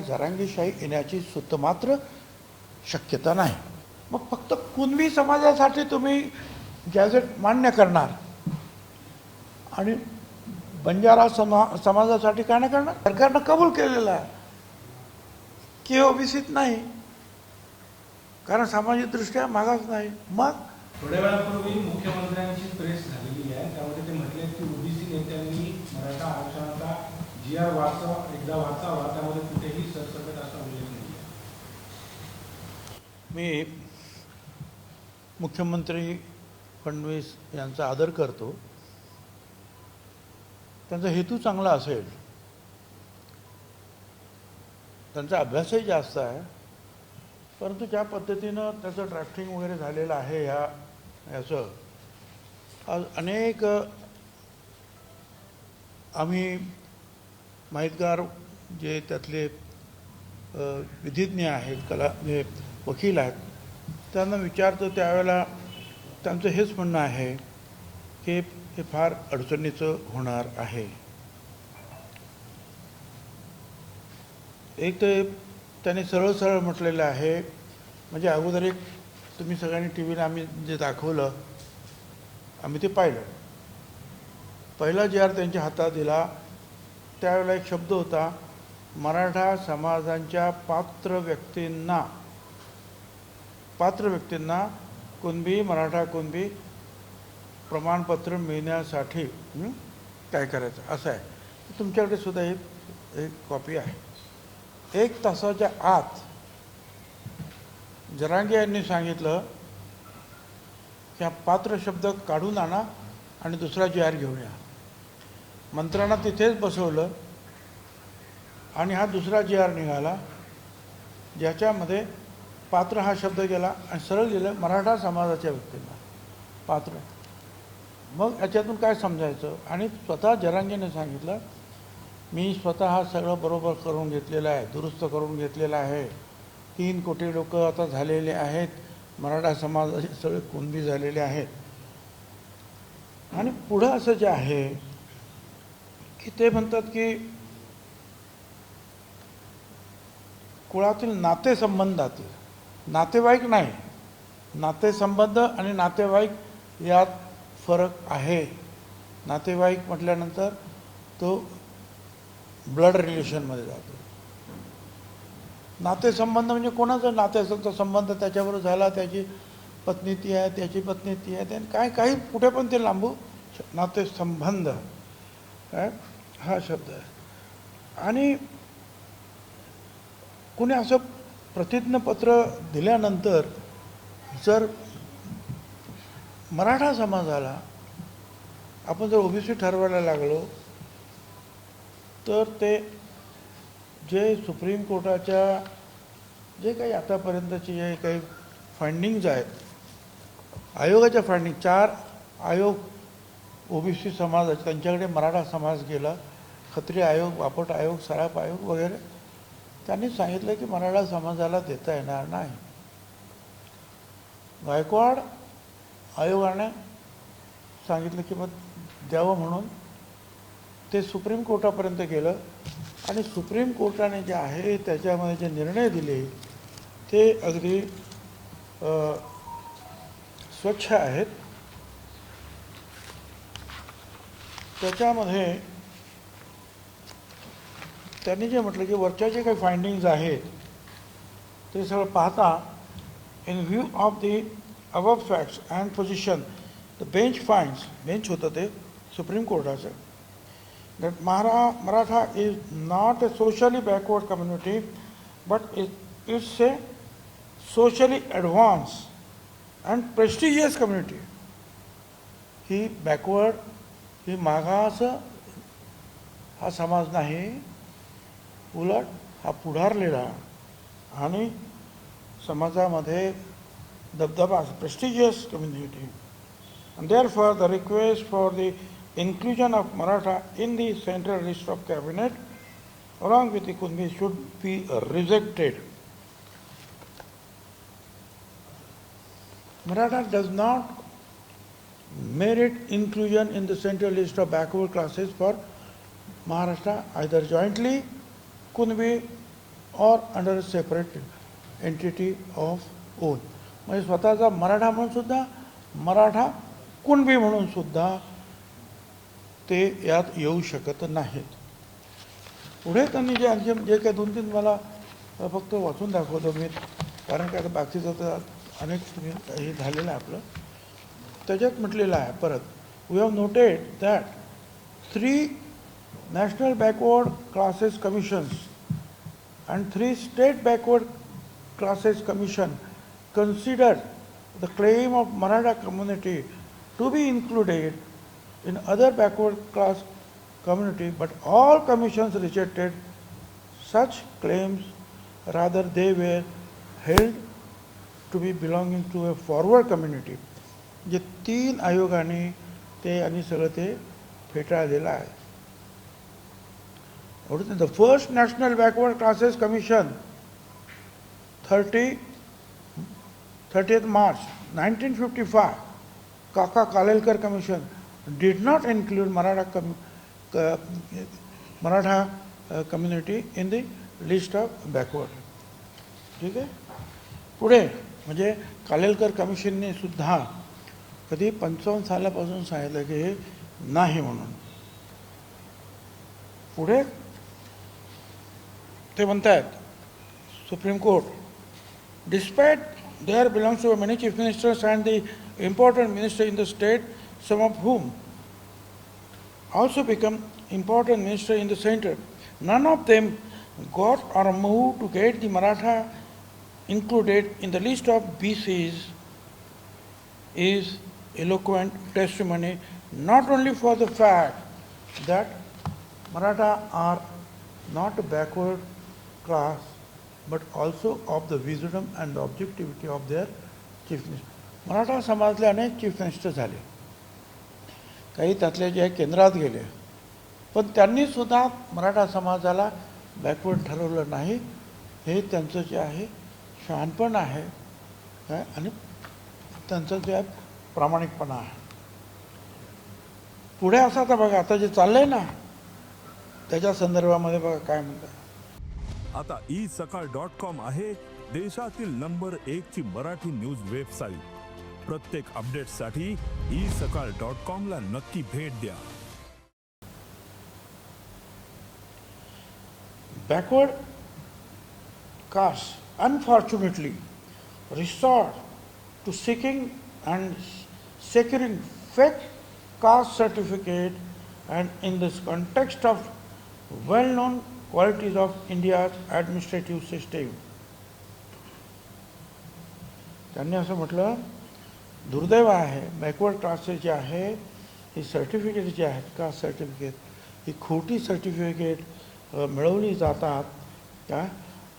जरांगीशाही येण्याची सुतमात्र शक्यता नाही. मग फक्त कुणबी समाजासाठी तुम्ही गॅझेट मान्य करणार आणि बंजारा समाजासाठी काय नाही करणार. सरकारनं कबूल केलेलं आहे की ओबीसीत नाही, कारण सामाजिकदृष्ट्या मागास नाही. मग थोड्या वेळापूर्वी मुख्यमंत्र्यांची प्रेस झालेली आहे, त्यामध्ये ते म्हटले की ओबीसी नेत्यांनी मराठा आरक्षणाचा GR एकदा वाचावा, त्यामध्ये कुठेही सरसकट असा उल्लेख नाही. मी मुख्यमंत्री फडणवीस यांचा आदर करतो. त्यांचा हेतू चांगला असेल, त्यांचा अभ्यासही जास्त आहे, परंतु ज्या पद्धतीनं त्याचं ड्राफ्टिंग वगैरे झालेलं आहे याचं आज अनेक आम्ही माहितगार जे त्यातले विधिज्ञ आहेत, जे वकील आहेत, त्यांना विचारतो त्यावेळेला त्यांचं हेच म्हणणं आहे की हे फार अडचणीचं होणार आहे. एक तर त्याने सरळ सरळ म्हटलेलं आहे, म्हणजे अगोदर एक तुम्ही सगळ्यांनी टी व्हीला आम्ही जे दाखवलं आम्ही ते पाहिलं. पहिला GR त्यांच्या हातात दिला त्यावेळेला एक शब्द होता, मराठा समाजांच्या पात्र व्यक्तींना कुणबी मराठा कुणबी प्रमाणपत्र मिळण्यासाठी काय करायचं असं आहे. तुमच्याकडे सुद्धा एक कॉपी आहे. 1 तासाच्या आत जरांगे यांनी सांगितलं की हा पात्र शब्द काढून आणा आणि दुसरा GR घेऊन या. मंत्र्यांना तिथेच बसवलं आणि हा दुसरा GR निघाला, ज्याच्यामध्ये पात्र हा शब्द गेला आणि सरळ गेलं मराठा समाजाच्या व्यक्तींना पात्र. मग याच्यातून काय समजायचं. आणि स्वतः जरांगेने सांगितलं, मी स्वतः हा सगळं बरोबर करून घेतलेलं आहे, दुरुस्त करून घेतलेलं आहे. 3 कोटी लोक आता झालेले आहेत, मराठा समाजाचे सगळे कुणबी झालेले आहेत. आणि पुढं असं जे आहे की ते म्हणतात की कुळातील नातेसंबंधातील, नातेवाईक नाही, नातेसंबंध आणि नातेवाईक यात फरक आहे. नातेवाईक म्हटल्यानंतर तो ब्लड रिलेशनमध्ये जातो. नातेसंबंध म्हणजे कोणाचा नातेचा संबंध त्याच्याबरोबर झाला, त्याची पत्नी ती आहे, त्याची पत्नी ती आहे, त्याने काही कुठे पण ते लांबू. नातेसंबंध काय हा शब्द आहे. आणि कुणी असं प्रतिज्ञापत्र दिल्यानंतर जर मराठा समाजाला आपण जर ओबीसी ठरवायला लागलो तर ते जे सुप्रीम कोर्टाच्या जे काही आतापर्यंतचे जे काही फाइंडिंग्ज आहेत, आयोगाच्या फाइंडिंग, 4 आयोग ओबीसी समाजाचे, त्यांच्याकडे मराठा समाज गेला, खत्री आयोग, बापट आयोग, सराफ आयोग वगैरे. त्यांनी सांगितलं की मराठा समाजाला देता येणार नाही. गायकवाड आयोगाने सांगितलं की मग द्यावं म्हणून ते सुप्रीम कोर्टापर्यंत गेलं आणि सुप्रीम कोर्टाने जे आहे त्याच्यामध्ये जे निर्णय दिले ते अगदी स्वच्छ आहेत. त्याच्यामध्ये त्यांनी जे म्हटलं की वरच्या जे काही फाइंडिंग्ज आहेत ते सगळं पाहता, in view of the above facts and position the bench finds, bench होतं ते supreme कोर्टाचं, that Maratha is not a socially backward community, but it's a socially advanced and prestigious community. He backward, ही मागास हा समाज नाही, उलट हा पुढारलेला आणि समाजामध्ये दबदबा, prestigious community. And therefore the request for the inclusion of Maratha in the central list of cabinet along with the Kunbi should be rejected. Maratha does not merit inclusion in the central list of backward classes for Maharashtra, either jointly Kunbi or under a separate entity of own. म्हणजे स्वतःचा मराठा म्हणून सुद्धा, मराठा कुणबी म्हणून सुद्धा ते यात येऊ शकत नाहीत. पुढे त्यांनी जे आणखी जे काही 2-3 मला फक्त वाचून दाखवतो मी, कारण काय बाकीचं तर अनेक हे झालेलं आहे आपलं. त्याच्यात म्हटलेलं आहे परत, we have noted that 3 national backward classes commissions and 3 state backward classes commission considered the claim of Maratha community to be included in other backward class community, but all commissions rejected such claims. Rather, they were held to be belonging to a forward community. जे 3 आयोगाने ते आणि सगळं ते फेटाळलेलं आहे. The first National Backward Classes Commission, 30th March 1955, Kaka Kalelkar Commission, did not include Maratha community in the list of backward. ठीक आहे. पुढे म्हणजे कालेलकर कमिशनने सुद्धा कधी 55 सालापासून सांगितलं की हे नाही म्हणून. पुढे ते म्हणतात supreme court, despite there belongs to many chief ministers and the important minister in the state, some of whom also become important minister in the center, none of them got or moved to get the Maratha included in the list of BCs, is eloquent testimony not only for the fact that Maratha are not a backward class, but also of the wisdom and the objectivity of their chief minister. Maratha समाजातले अनेक chief minister झाले, काही त्यातले जे केंद्रात गेले, पण त्यांनी सुद्धा मराठा समाजाला बॅकवर्ड ठरवलं नाही. हे त्यांचं जे आहे शहाणपण आहे आणि त्यांचं जे आहे प्रामाणिकपणा आहे. पुढे असं आता बघा, आता जे चाललंय ना त्याच्या संदर्भामध्ये बघा काय म्हणतात. आता isakal.com आहे देशातील नंबर 1 ची मराठी न्यूज वेबसाईट. प्रत्येक अपडेटसाठी isakal.com ला नक्की भेट द्या. Backward caste unfortunately resort to seeking and securing fake caste certificate, and in this context of well-known qualities of India's administrative system. त्यांनी असं म्हटलं, दुर्दैव आहे बॅकवर्ड क्लासेस जे आहे ही सर्टिफिकेट जे आहेत कास्ट सर्टिफिकेट ही खोटी सर्टिफिकेट मिळवली जातात का.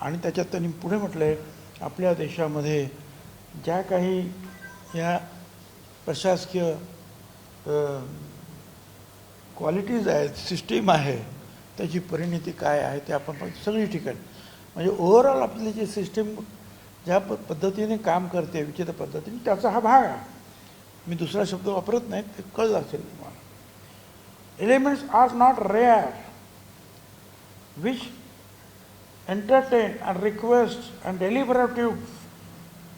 आणि त्याच्यात त्यांनी पुढे म्हटले, आपल्या देशामध्ये ज्या काही या प्रशासकीय क्वालिटीज आहेत, सिस्टीम आहे, त्याची परिणती काय आहे ते आपण सगळी ठिकाणी म्हणजे ओव्हरऑल आपली जी सिस्टीम ज्या पद्धतीने काम करते विचित्र पद्धतीने, त्याचा हा भाग आहे. मी दुसरा शब्द वापरत नाही, ते कळलं असेल तुम्हाला. Elements are not rare which entertain and request and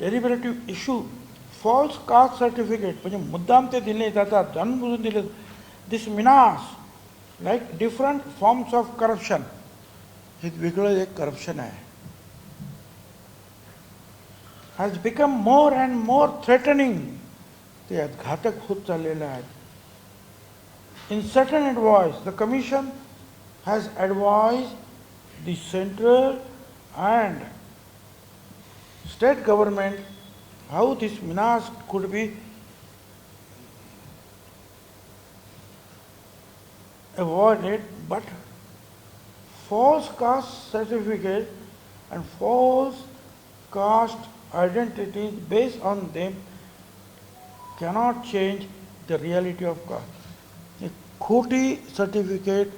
deliberative issue false caste certificate, म्हणजे मुद्दाम ते दिले जातात, जाणून दिले. This means like different forms of corruption, हे वेगळं एक करप्शन आहे, has become more and more threatening, ते घातक होत चाललेलं आहे. In certain advice the commission has advise the central and state government how this menace could be avoided, but false caste certificate and false caste identities based on them cannot change the reality of caste. खोटी certificate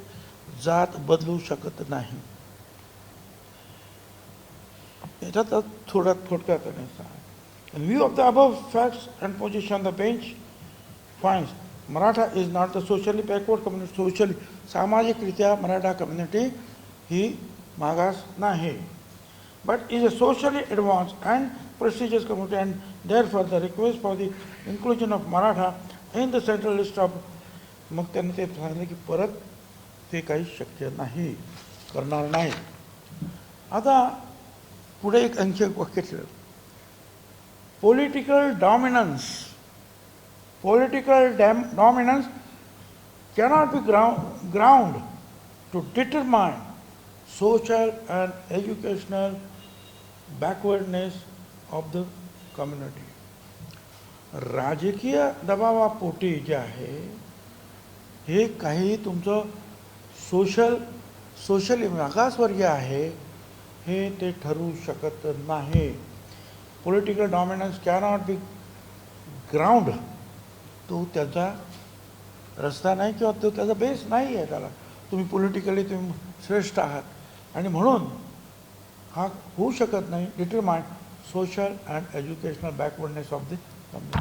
जात बदलू शकत नाही. याच्यात थोडक्यात सांग. In view of the above facts and position, the bench finds Maratha is not the socially backward community. सामाजिकरित्या Maratha community ही मागास नाही. but is a socially advanced and prestigious community, and therefore the request for the inclusion of Maratha in the central list of, मग त्यांनी ते सांगितलं की परत ते काही शक्य नाही, करणार नाही. आता पुढे एक आणखी एक वाक्य ठेवलं, political dominance cannot be ground to determine social and educational backwardness of the community. राजकीय दबावापोटी जे आहे हे काही तुमचं सोशल मागासवर्गीय आहे हे ते ठरवू शकत नाही. Political dominance cannot be ground, तो त्याचा रस्ता नाही किंवा तो त्याचा बेस नाही आहे. त्याला तुम्ही पॉलिटिकली तुम्ही श्रेष्ठ आहात आणि म्हणून हा होऊ शकत नाही. Determine social and educational backwardness of the community,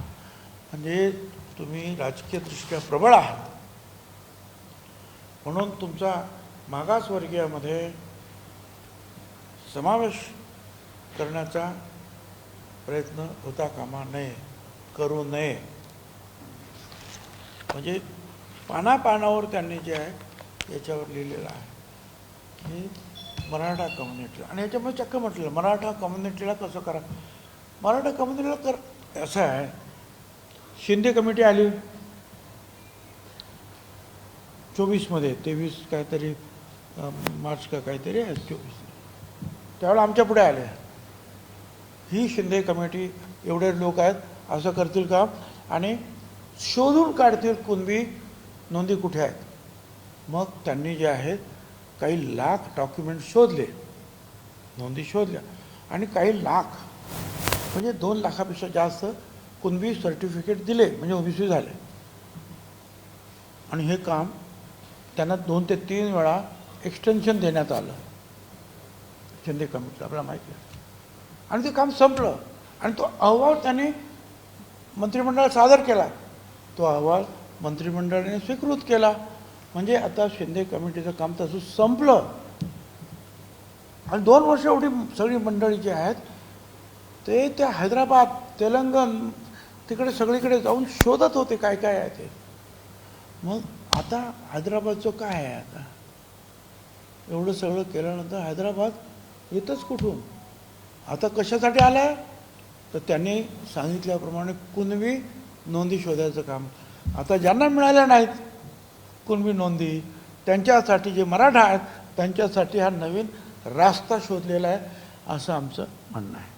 म्हणजे तुम्ही राजकीयदृष्ट्या प्रबळ आहात म्हणून तुमचा मागासवर्गीयामध्ये समावेश करण्याचा प्रयत्न होता कामा नये, करू नये. म्हणजे पानापानावर त्यांनी जे आहे याच्यावर लिहिलेलं आहे की मराठा कम्युनिटीला, आणि याच्यामध्ये चक्क म्हटलेलं मराठा कम्युनिटीला कसं करा. मराठा कम्युनिटीला असं आहे, शिंदे कमिटी आली 24मध्ये, 23 काहीतरी मार्च का काहीतरी आहे 24, त्यावेळेला आमच्या पुढे आले, ही शिंदे कमिटी एवढे लोक आहेत असं करतील का आणि शोधून काढतील कुणबी नोंदी कुठे आहेत. मग त्यांनी जे आहेत काही लाख डॉक्युमेंट शोधले, नोंदी शोधल्या आणि काही लाख म्हणजे 2 लाखापेक्षा जास्त कुणबी सर्टिफिकेट दिले, म्हणजे ओबीसी झाले. आणि हे काम त्यांना 2 ते 3 वेळा एक्सटेन्शन देण्यात आलं शिंदे कमिटीला, आपल्याला माहिती आहे. आणि ते काम संपलं आणि तो अहवाल त्यांनी मंत्रिमंडळात सादर केला. तो अहवाल मंत्रिमंडळाने स्वीकृत केला. म्हणजे आता शिंदे कमिटीचं काम तसं संपलं. आणि 2 वर्ष एवढी सगळी मंडळी जी आहेत ते त्या हैदराबाद, तेलंगण तिकडे सगळीकडे जाऊन शोधत होते काय काय आहे ते. मग आता हैदराबादचं काय आहे, आता एवढं सगळं केल्यानंतर हैदराबाद येतच कुठून, आता कशासाठी आलं आहे, तर त्यांनी सांगितल्याप्रमाणे कुणबी नोंदी शोधायचं काम. आता ज्यांना मिळाल्या नाहीत कुणबी नोंदी, त्यांच्यासाठी जे मराठा आहेत त्यांच्यासाठी हा नवीन रास्ता शोधलेला आहे असं आमचं म्हणणं आहे.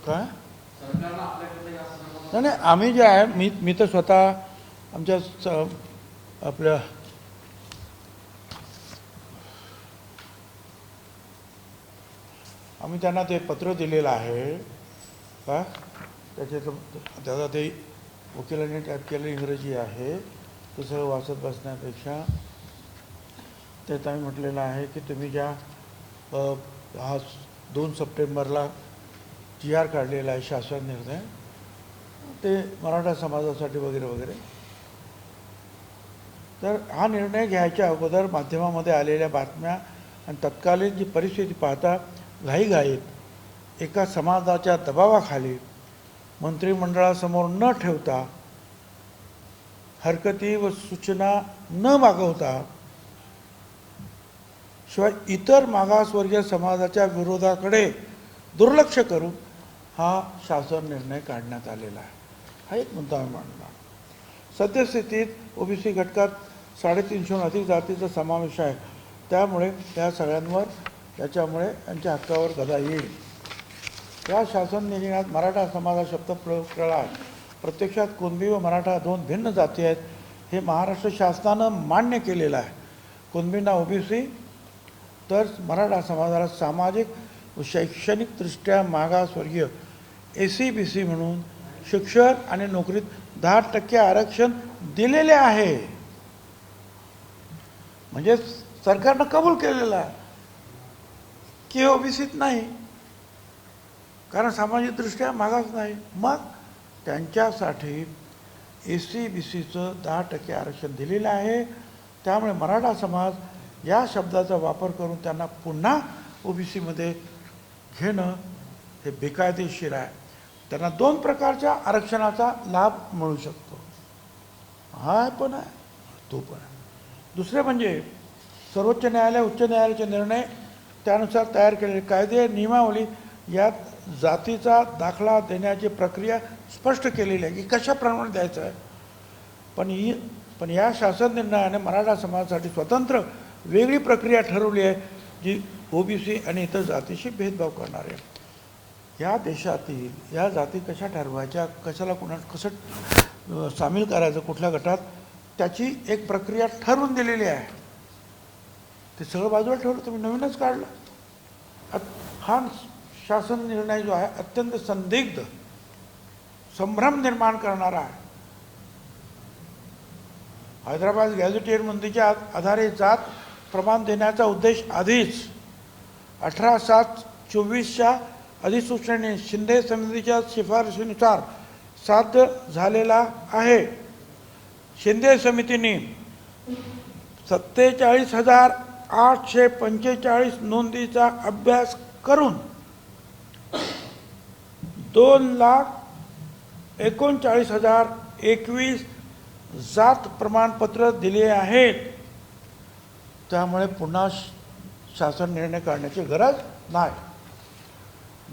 काय नाही, आम्ही जे आहे मी तर स्वतः आमच्या आपल्या आम्ही त्यांना ते पत्र दिलेलं आहे का, त्याचा ते वकिलांनी टाईप केलं, इंग्रजी आहे, ते सगळं वाचत बसण्यापेक्षा त्यात आम्ही म्हटलेलं आहे की तुम्ही ज्या हा 2 सप्टेंबरला GR काढलेला आहे शासन निर्णय, ते मराठा समाजासाठी वगैरे वगैरे, तर हा निर्णय घ्यायच्या अगोदर माध्यमामध्ये आलेल्या बातम्या आणि तत्कालीन जी परिस्थिती पाहता घाईघाईत एका समाजाच्या दबावाखाली मंत्रिमंडळासमोर न ठेवता, हरकती व सूचना न मागवता, शिवाय इतर मागासवर्गीय समाजाच्या विरोधाकडे दुर्लक्ष करून हा शासन निर्णय काढण्यात आलेला आहे. हा एक मुद्दा मी मांडला. सद्यस्थितीत ओबीसी घटकात 350हून अधिक जातीचा समावेश आहे, त्यामुळे त्या सगळ्यांवर त्याच्यामुळे त्यांच्या हक्कावर गदा येईल. या शासन निर्णयात मराठा समाजा शब्द प्रयोग केला आहे. प्रत्यक्षात कुणबी व मराठा 2 भिन्न जाती आहेत हे महाराष्ट्र शासनानं मान्य केलेलं आहे. कुणबींना ओबीसी तर मराठा समाजाला सामाजिक व शैक्षणिकदृष्ट्या मागासवर्गीय ACBC म्हणून शिक्षण आणि नोकरीत 10% आरक्षण दिलेले आहे. म्हणजे सरकारनं कबूल केलेलं आहे की ओबीसीत नाही. कारण सामाजिकदृष्ट्या मागास नाही. मग त्यांच्यासाठी SC-BCचं 10% आरक्षण दिलेलं आहे. त्यामुळे मराठा समाज या शब्दाचा वापर करून त्यांना पुन्हा OBCमध्ये घेणं हे बेकायदेशीर आहे. त्यांना 2 प्रकारच्या आरक्षणाचा लाभ मिळू शकतो. हा पण आहे, तो पण आहे. दुसरे म्हणजे सर्वोच्च न्यायालय, उच्च न्यायालयाचे निर्णय त्यानुसार तयार केलेले कायदे नियमावली यात जातीचा दाखला देण्याची प्रक्रिया स्पष्ट केलेली आहे की कशाप्रमाणे द्यायचं आहे. पण या शासन निर्णयाने मराठा समाजासाठी स्वतंत्र वेगळी प्रक्रिया ठरवली आहे जी OBC आणि इतर जातीशी भेदभाव करणार आहे. या देशातील या जाती कशा ठरवायच्या, कशाला कसं सामील करायचं कुठल्या गटात, त्याची एक प्रक्रिया ठरवून दिलेली आहे. ते सगळं बाजूला ठेवलं, तुम्ही नवीनच काढलं. हा शासन निर्णय जो आहे अत्यंत संदिग्ध, संभ्रम निर्माण करणारा आहे. हैदराबाद गॅझेटियर नोंदीच्या आधारे जात प्रमाण देण्याचा उद्देश आधीच 18/7/24च्या अधिसूचनेने शिंदे समितीच्या शिफारशीनुसार साध्य झालेला आहे. शिंदे समितीने 47,845 नोंदीचा अभ्यास करून 2,39,021 जात प्रमाणपत्र दिले आहेत. त्यामुळे पुन्हा शासन निर्णय काढण्याची गरज नाही.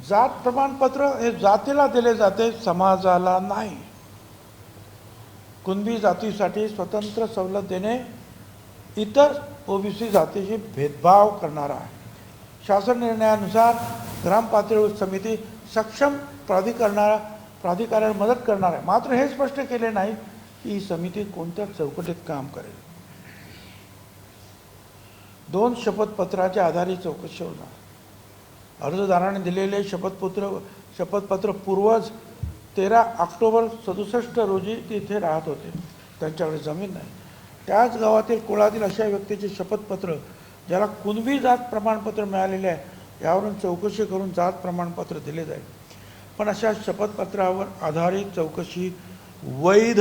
जात प्रमाणपत्र हे जातीला दिले जाते, समाजाला नाही. कुणबी जातीसाठी स्वतंत्र सवलत देणे इतर OBC जातीशी भेदभाव करणारा आहे. शासन निर्णयानुसार ग्रामपातळीवर समिती सक्षम प्राधिकाऱ्याला मदत करणार आहे. मात्र हे स्पष्ट केले नाही की ही समिती कोणत्या चौकटीत काम करेल. 2 शपथपत्राच्या आधारे चौकशी होणार. अर्जदाराने दिलेले शपथपत्र पूर्वज 13 ऑक्टोबर 67 रोजी तिथे राहत होते. त्यांच्याकडे जमीन नाही. त्याच गावातील कुळातील अशा व्यक्तीचे शपथपत्र ज्याला कुणबी जात प्रमाणपत्र मिळालेले आहे यावरून चौकशी करून जात प्रमाणपत्र दिले जाईल. पण अशा शपथपत्रावर आधारित चौकशी वैध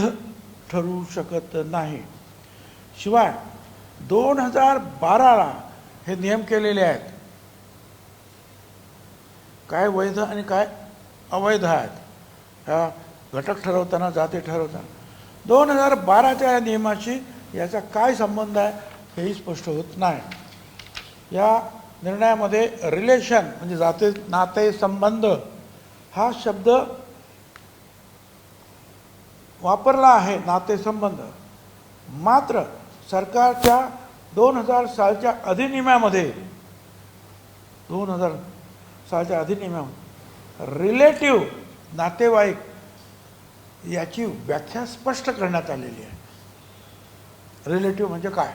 ठरू शकत नाही. शिवाय 2012ला हे नियम केलेले आहेत. काय वैध आणि काय अवैध आहेत ह्या घटक ठरवताना, जाती ठरवताना. 2012च्या या नियमाशी याचा काय संबंध आहे हेही स्पष्ट होत नाही. या निर्णयामध्ये रिलेशन म्हणजे जाती, नाते, संबंध हा शब्द वापरला आहे, नाते संबंध. मात्र सरकारच्या 2000 सालच्या अधिनियमामध्ये 2000 सालच्या अधिनियमामध्ये रिलेटिव्ह नातेवाईक याची व्याख्या स्पष्ट करण्यात आलेली आहे. रिलेटिव्ह म्हणजे काय,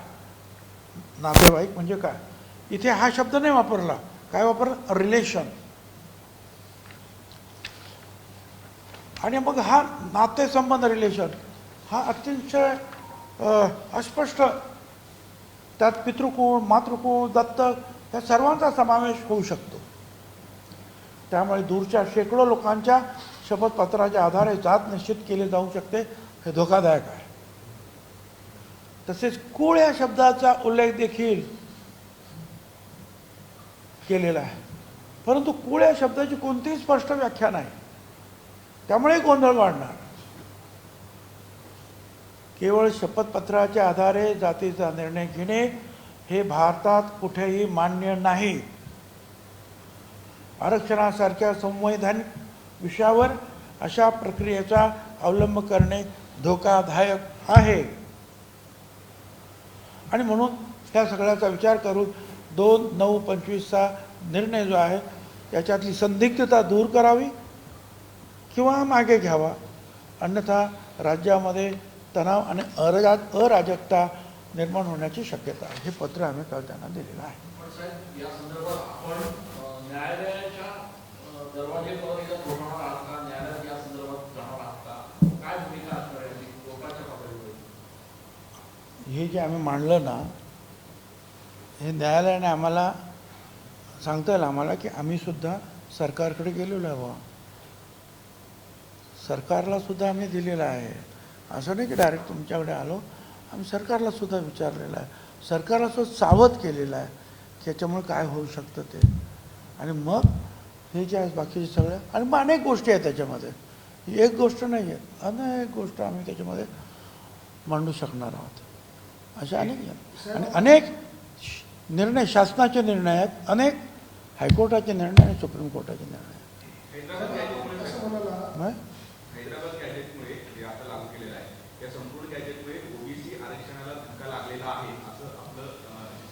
नातेवाईक म्हणजे काय. इथे हा शब्द नाही वापरला. काय वापरला? रिलेशन. आणि मग हा नातेसंबंध रिलेशन हा अतिशय अस्पष्ट, त्यात पितृकुळ, मातृकुळ, दत्तक या सर्वांचा समावेश होऊ शकतो. त्यामुळे दूरच्या शेकडो लोकांच्या शपथपत्राच्या आधारे जात निश्चित केले जाऊ शकते. हे धोकादायक आहे. तसेच कुळ या शब्दाचा उल्लेख देखील केलेला आहे. परंतु कुळ या शब्दाची कोणतीही स्पष्ट व्याख्या नाही. त्यामुळे गोंधळ वाढणार. केवळ शपथपत्राच्या आधारे जातीचा निर्णय घेणे हे भारतात कुठेही मान्य नाही. आरक्षणासारख्या संवैधानिक विषयावर अशा प्रक्रियेचा अवलंब करणे धोकादायक आहे. आणि म्हणून त्या सगळ्याचा विचार करून 2/9/25चा निर्णय जो आहे त्याच्यातली संदिग्धता दूर करावी किंवा मागे घ्यावा. अन्यथा राज्यामध्ये तणाव आणि अराजकता निर्माण होण्याची शक्यता आहे. हे पत्र आम्ही काल त्यांना दिलेलं आहे. या संदर्भात आपण न्यायालयाच्या दरवाजे बोलवणार आहात का? न्यायालयात या संदर्भात जाणार आहात का? काय भूमिका असणार आहे लोकांच्या पातळीवर? हे जे आम्ही मांडलं ना, हे न्यायालयाने आम्हाला सांगता येईल आम्हाला की आम्ही सुद्धा सरकारकडे गेलेलो आहे बुवा. सरकारला सुद्धा आम्ही दिलेला आहे. असं नाही की डायरेक्ट तुमच्याकडे आलो. आम्ही सरकारला सुद्धा विचारलेलं आहे. सरकारला सुद्धा सावध केलेलं आहे की याच्यामुळे काय होऊ शकतं ते. आणि मग हे जे आहे बाकीचे सगळं आणि मग अनेक गोष्टी आहेत त्याच्यामध्ये. ही एक गोष्ट नाही आहे, अनेक गोष्ट आम्ही त्याच्यामध्ये मांडू शकणार आहोत. अशा अनेक आणि अनेक निर्णय शासनाचे निर्णय आहेत, अनेक हायकोर्टाचे निर्णय आणि सुप्रीम कोर्टाचे निर्णय आहेत. हैदराबाद गॅजेटमुळे जे आता लागू केलेलं आहे या संपूर्ण गॅजेटमुळे ओबीसी आरक्षणाला धक्का लागलेला आहे असं आपलं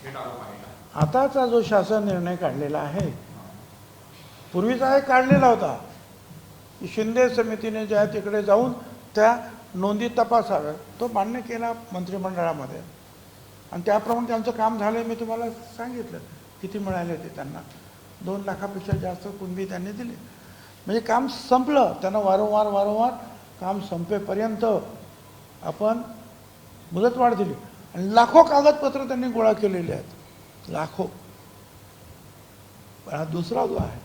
थेट आरोप आहे का? आताचा जो शासन निर्णय काढलेला आहे, पूर्वीचा एक काढलेला होता की शिंदे समितीने ज्या तिकडे जाऊन त्या नोंदी तपासाव्या, तो मान्य केला मंत्रिमंडळामध्ये आणि त्याप्रमाणे त्यांचं काम झालं. मी तुम्हाला सांगितलं किती मिळाले ते त्यांना. 2 लाखापेक्षा जास्त कुणबी त्यांनी दिले. म्हणजे काम संपलं. त्यांना वारंवार काम संपेपर्यंत आपण मुदतवाढ दिली आणि लाखो कागदपत्र त्यांनी गोळा केलेले आहेत, लाखो. पण हा दुसरा जो आहे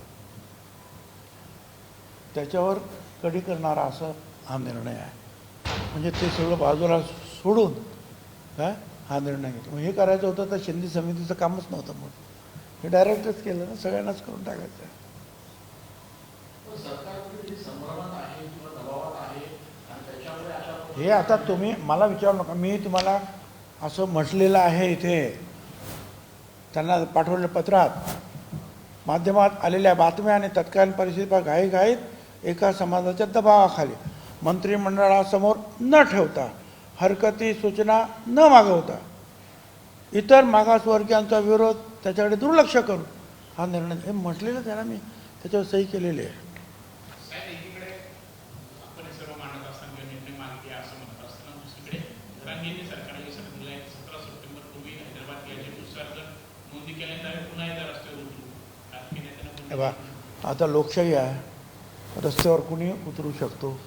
त्याच्यावर कडी करणारा असं हा निर्णय आहे. म्हणजे ते सगळं बाजूला सोडून काय हा निर्णय घेतला. हे करायचं होतं तर शिंदे समितीचं कामच नव्हतं. मग हे डायरेक्टच केलं ना, सगळ्यांनाच करून टाकायचं आहे. हे आता तुम्ही मला विचारू नका. मी तुम्हाला असं म्हटलेलं आहे इथे, त्यांना पाठवलेल्या पत्रात, माध्यमात आलेल्या बातम्या आणि तत्कालीन परिस्थिती घाईघाईत एका समाजाच्या दबावाखाली मंत्रिमंडळासमोर न ठेवता, हरकती सूचना न मागवता, इतर मागासवर्गीयांचा विरोध त्याच्याकडे दुर्लक्ष करून हा निर्णय हे म्हटलेलं त्याला मी त्याच्यावर सही केलेली आहे. साहेब, एकीकडे आपण हे सर्व मांडत असताना निर्णय मागितले असं म्हणत असताना दुसरीकडे जरांगेंनी सरकारला इशारा दिला आहे 17 सप्टेंबर पूर्वी हैदराबाद गॅजेटनुसार जर नोंदी केल्यानंतर पुन्हा एकदा रस्त्यावर उतरू. राजकीय नेत्यांना आता लोकशाही आहे, रस्त्यावर कुणी उतरू शकतो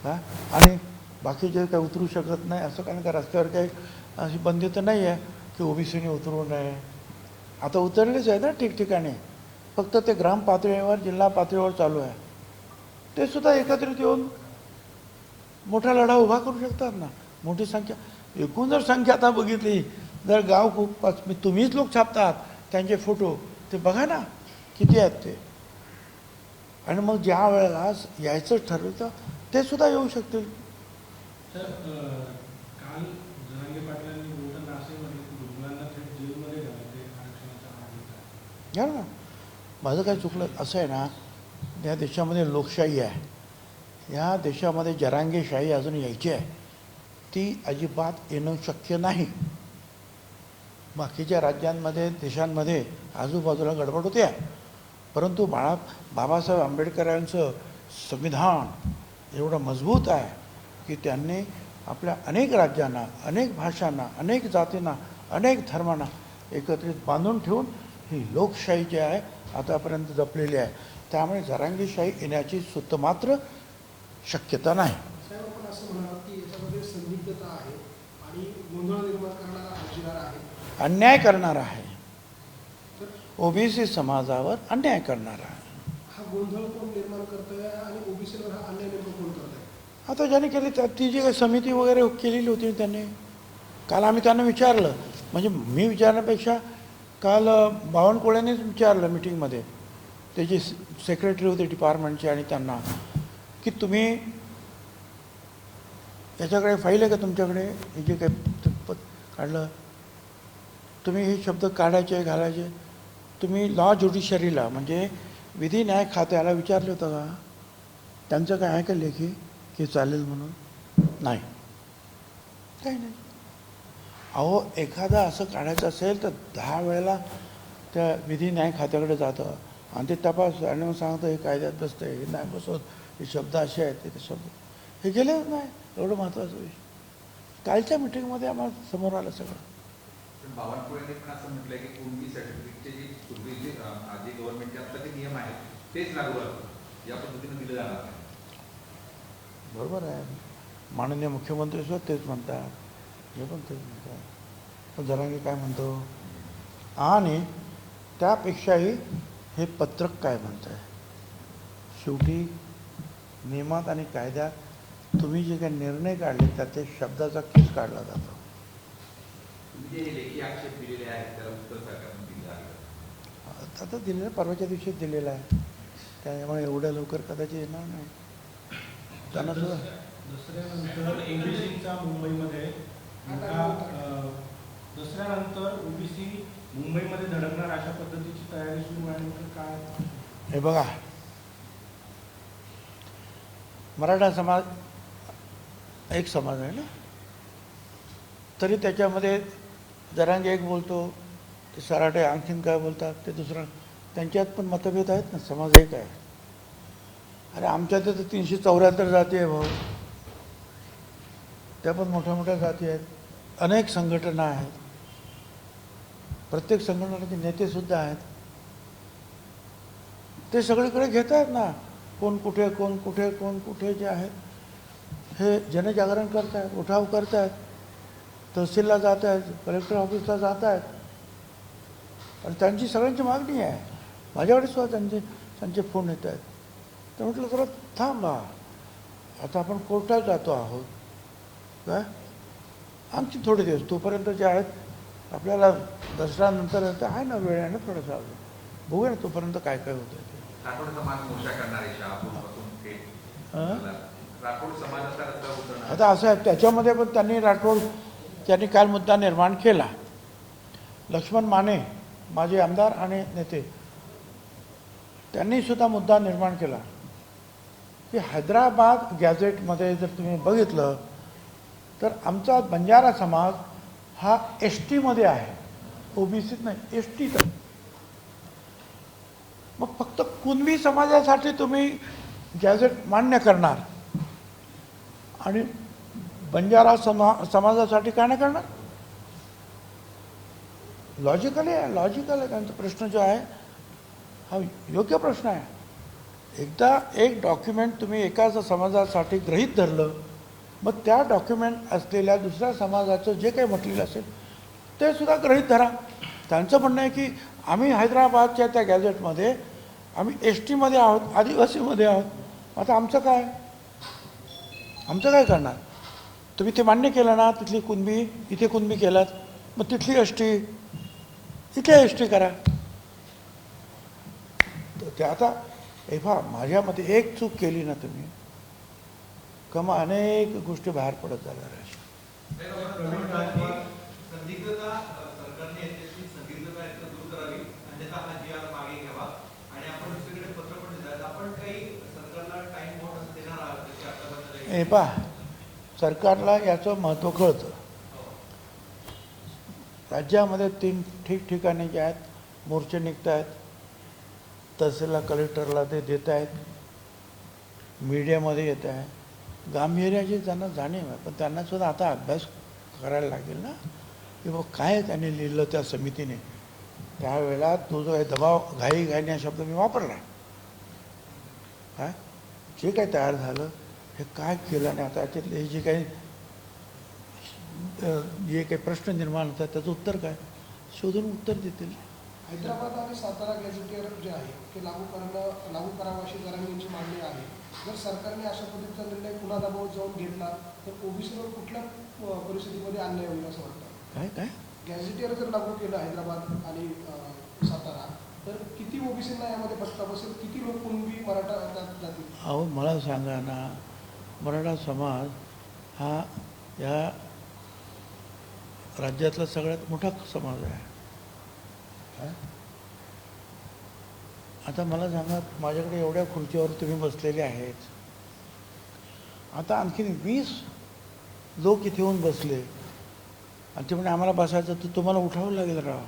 हां, आणि बाकीचे काही उतरू शकत नाही असं. कारण का रस्त्यावर काही अशी बंदी तर नाही आहे की ओबीसीने उतरू नये. आता उतरलेच आहे ना ठिकठिकाणी. फक्त ते ग्राम पातळीवर, जिल्हा पातळीवर चालू आहे. ते सुद्धा एकत्रित येऊन मोठा लढा उभा करू शकतात ना. मोठी संख्या, एकूण जर संख्या आता बघितली, जर गाव खूप तुम्हीच लोक छापतात त्यांचे फोटो, ते बघा ना किती आहेत ते. आणि मग ज्या वेळेला यायचं ठरवतं ते सुद्धा येऊ शकतील. सर, काल जरांगे पाटलांनी बोलताना असे म्हटले की रुग्णांना थेट जेलमध्ये घालते आरक्षणाचा आढळ. घ्या ना, माझं काय चुकलं असं आहे ना, या देशामध्ये लोकशाही आहे, या देशामध्ये जरांगेशाही अजून यायची आहे. ती अजिबात येणं शक्य नाही. बाकीच्या राज्यांमध्ये, देशांमध्ये आजूबाजूला गडबड होते आहे. परंतु बाबासाहेब आंबेडकरांचं संविधान एवढं मजबूत आहे की त्यांनी आपल्या अनेक राज्यांना, अनेक भाषांना, अनेक जातींना, अनेक धर्मांना एकत्रित बांधून ठेवून ही लोकशाही जी आहे आतापर्यंत जपलेली आहे. त्यामुळे जरांगीशाही येण्याची सुद्धा मात्र शक्यता नाही. साहेब, आपण असं म्हणाल की याच्यामध्ये संदिग्धता आहे आणि गोंधळ निर्माण करणारा अर्जदार आहे, अन्याय करणार आहे, ओबीसी समाजावर अन्याय करणार आहे. हा गोंधळ कोण निर्माण करतोय आणि ओबीसीवर हा अन्याय नेमकं कोण करतोय? आता ज्याने केली ती जी काही समिती वगैरे केलेली होती त्यांनी, काल आम्ही त्यांना विचारलं. म्हणजे मी विचारण्यापेक्षा काल बावनकुळेनेच विचारलं मिटिंगमध्ये, त्याचे सेक्रेटरी होते डिपार्टमेंटचे, आणि त्यांना की तुम्ही याच्याकडे फाईल आहे का तुमच्याकडे, हे जे काही काढलं, तुम्ही हे शब्द काढायचे घालायचे, तुम्ही लॉ ज्युडिशरीला म्हणजे विधी न्याय खात्याला विचारले होतं का? त्यांचं काय आहे का लेखी की चालेल म्हणून? नाही, काही नाही. अहो, एखादा असं काढायचं असेल तर 10 वेळेला त्या विधी न्याय खात्याकडे जातं आणि ते तपास आणि मग सांगतं हे कायद्यात बसतं, हे नाही बसत, हे शब्द असे आहेत, ते शब्द हे गेलेच नाही. एवढं महत्त्वाचं विषय कालच्या मिटिंगमध्ये आम्हाला समोर आलं सगळं. बावनकुळेंनी पण असं म्हटलंय की कुणबी सर्टिफिकेटचे जे पूर्वीचे जे गव्हर्नमेंटचे आत्ताचे नियम आहेत तेच लागू आहेत, या पद्धतीने दिलं जाणार नाही. बरोबर आहे, माननीय मुख्यमंत्री सुद्धा तेच म्हणतात, हे पण तेच म्हणतात. पण जरांगे काय म्हणतो, आणि त्यापेक्षाही हे पत्रक काय म्हणत आहे? शेवटी नियमात आणि कायद्यात तुम्ही जे काही निर्णय काढले त्यात शब्दाचा केस काढला जातो. तुम्ही जे लेखी आक्षेप दिलेले आहेत त्याला उत्तर सरकारने दिलं आहे. आता दिलेलं परवाच्या दिवशीच दिलेलं आहे, त्यामुळे एवढ्या लवकर कदाचित येणार नाही. त्यांना सुद्धा दसऱ्यानंतर ओबीसीचा मुंबईमध्ये मोठा दसऱ्यानंतर ओबीसी मुंबईमध्ये धडकणार अशा पद्धतीची तयारी सुरू आहे. काय हे बघा, मराठा समाज एक समाज आहे ना, तरी त्याच्यामध्ये जरांगे एक बोलतो, ते सराटे आणखीन काय बोलतात ते दुसरं, त्यांच्यात पण मतभेद आहेत ना. समाज एक आहे. अरे आमच्यात तर 374 जाती आहे भाऊ, त्या पण मोठ्या मोठ्या जाती आहेत. अनेक संघटना आहेत, प्रत्येक संघटनेचे नेतेसुद्धा आहेत. ते सगळीकडे घेत आहेत ना, कोण कुठे कोण कुठे कोण कुठे जे आहेत हे जनजागरण करत आहेत, उठाव करत आहेत, तहसीलला जात आहेत, कलेक्टर ऑफिसला जात आहेत. आणि त्यांची सगळ्यांची मागणी आहे. माझ्याकडे सुद्धा त्यांचे फोन येत आहेत. तर म्हटलं जरा थांबा, आता आपण कोर्टात जातो आहोत काय, आणखी थोडे दिवस तोपर्यंत जे आहेत आपल्याला दसऱ्यानंतर आहे ना, वेळ आहे ना थोडासा अजून, बघूया ना तोपर्यंत काय काय होतं ते. राठोड समाज मोर्चा करणारे शहापूरपासून थेट राठोड समाजाचा रस्ता उतरणार. आता असं आहे, त्याच्यामध्ये पण त्यांनी काल मुद्दा निर्माण केला. लक्ष्मण माने माझे आमदार आणि नेते, त्यांनी सुद्धा मुद्दा निर्माण केला की हैदराबाद गॅझेटमध्ये जर तुम्ही बघितलं तर आमचा बंजारा समाज हा ST-मध्ये आहे, OBCत नाही, STत. मग फक्त कुणबी समाजासाठी तुम्ही गॅझेट मान्य करणार आणि बंजारा समाजासाठी काय नाही करणार? लॉजिकल आहे त्यांचा प्रश्न जो आहे हा योग्य प्रश्न आहे. एकदा एक डॉक्युमेंट तुम्ही एकाच समाजासाठी गृहीत धरलं, मग त्या डॉक्युमेंट असलेल्या दुसऱ्या समाजाचं जे काही म्हटलेलं असेल ते सुद्धा गृहीत धरा. त्यांचं म्हणणं आहे की आम्ही हैदराबादच्या त्या गॅझेटमध्ये आम्ही ST-मध्ये आहोत, आदिवासीमध्ये आहोत, आता आमचं काय करणार? तुम्ही ते मान्य केलं ना, तिथली कुणबी इथे कुणबी केलात, मग तिथली ST इथे ST करा. तर ते आता माझ्या मते एक चूक केली ना तुम्ही का मग अनेक गोष्टी बाहेर पडत जाणार आहे. संदिग्धता सरकारने याच्याची संदिग्धता दूर करावी, अन्यथा हा GR मागे घ्यावा. आणि आपण दुसरीकडे पत्र पण देत आहेत. आपण काही सरकारला टाइम बॉन्ड असं देणार आहात त्याची आतापर्यंत? सरकारला याचं महत्त्व कळतं. राज्यामध्ये 3 ठिकठिकाणी जे आहेत मोर्चे निघत आहेत, तहसीलला कलेक्टरला ते देत आहेत, मीडियामध्ये येत आहे. गांभीर्याची त्यांना जाणीव आहे, पण त्यांना सुद्धा आता अभ्यास करायला लागेल ना की बाबा काय त्यांनी लिहिलं त्या समितीने. त्यावेळेला तो जो दबाव घाई हा शब्द मी वापरला. काय जे काही तयार झालं हे काय केलं आणि आता याच्यातले हे जे काही प्रश्न निर्माण होतात त्याचं उत्तर काय, शोधून उत्तर देतील. हैदराबाद आणि सातारा गॅझेटियर जे आहे ते लागू करावं अशी जरांगेंची मागणी आहे. जर सरकारने अशा पद्धतीचा निर्णय पुन्हा दबाव जाऊन घेतला तर ओबीसीवर कुठल्या परिस्थितीमध्ये अन्याय होईल असं वाटतं? काय गॅझेटियर जर लागू केलं हैदराबाद आणि सातारा तर किती ओबीसींना यामध्ये फटका बसेल, किती लोक कुणबी मराठा जातील? अहो मला सांगा ना, मराठा समाज हा या राज्यातला सगळ्यात मोठा समाज आहे. आता मला सांगा, माझ्याकडे एवढ्या खुर्चीवर तुम्ही बसलेले आहेत, आता आणखीन 20 लोक इथे येऊन बसले आणि ते म्हणजे आम्हाला बसायचं तर तुम्हाला उठावं लागेल राव,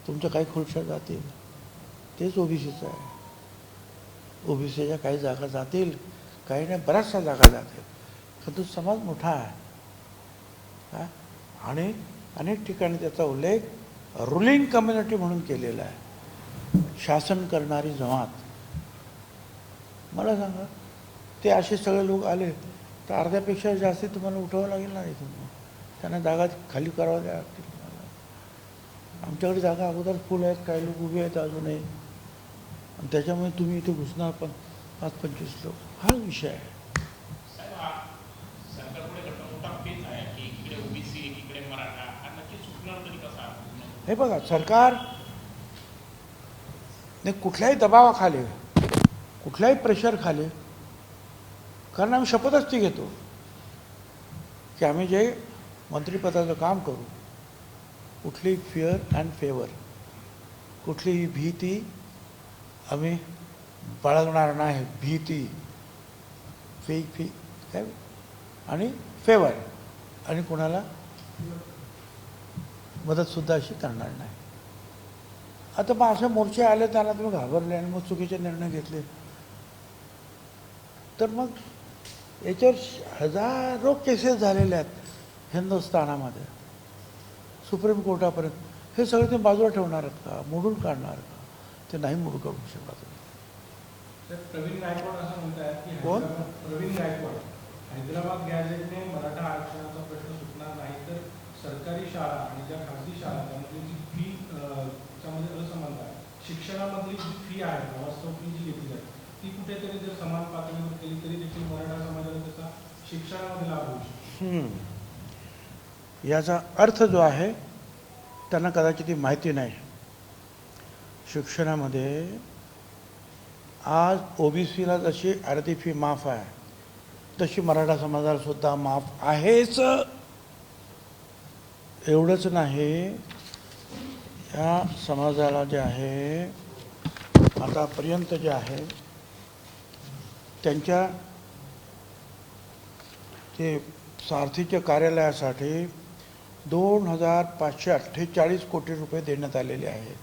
तुमच्या काही खुर्च्या जातील. तेच ओबीसीचं आहे. ओबीसीच्या काही जागा जातील, काही नाही, बऱ्याचशा जागा जातील. पण तो समाज मोठा आहे आणि अनेक ठिकाणी त्याचा उल्लेख रुलिंग कम्युनिटी म्हणून केलेला आहे, शासन करणारी जमात. मला सांगा, ते असे सगळे लोक आले तर अर्ध्यापेक्षा जास्त तुम्हाला उठावं लागेल ना इथून. त्यांना जागा खाली करावं लागतील तुम्हाला. आमच्याकडे जागा अगोदर फुल आहेत, काही लोक उभे आहेत अजूनही. आणि त्याच्यामुळे तुम्ही इथे घुसणार पण 5-25 लोक, हाच विषय आहे. साहेब, हा सरकारपुढे मोठा पेच आहे की इकडे ओबीसी एकीकडे मराठा, हा नक्की चुकणार तरी कसा? हे बघा, सरकार ने कुठल्याही दबावाखाली, कुठल्याही प्रेशरखाली, कारण आम्ही शपथच ती घेतो की आम्ही जे मंत्रिपदाचं काम करू, कुठलीही फिअर अँड फेवर, कुठलीही भीती आम्ही बाळगणार नाही. भीती, काय आणि फेवर, आणि कोणाला मदतसुद्धा अशी करणार नाही. आता मग असे मोर्चे आले, त्यांना तुम्ही घाबरले आणि मग चुकीचे निर्णय घेतले, तर मग याच्यावर हजारो केसेस झालेल्या आहेत हिंदुस्थानामध्ये, सुप्रीम कोर्टापर्यंत. हे सगळे तुम्ही बाजूला ठेवणार आहेत का? मोडून काढणार का? ते नाही मोडू काढू शकत. प्रवीण गायकवाड असं म्हणतात की कोण? प्रवीण गायकवाड, हैदराबाद गॅझेटने मराठा आरक्षणाचा प्रश्न सुटणार नाही तर सरकारी शाळा आणि ज्या खासगी शाळा त्यामध्ये जी फी, त्यामध्ये असमानता आहे. शिक्षणामधली जी फी आहे, वास्तव फी जी घेतली जाते ती कुठेतरी जर समान पातळीवर केली तरी देखील मराठा समाजाला त्याचा शिक्षणामध्ये लाभ होऊ शकतो. याचा अर्थ जो आहे त्यांना कदाचित माहिती नाही. शिक्षणामध्ये आज ओबीसीला जशी अर्धी फी माफ आहे, तशी मराठा समाजाला सुद्धा माफ आहेच. एवढंच नाही, या समाजाला जे आहे आतापर्यंत जे आहे त्यांच्या ते सारथीच्या कार्यालयासाठी 2,548 कोटी रुपये देण्यात आलेले आहेत.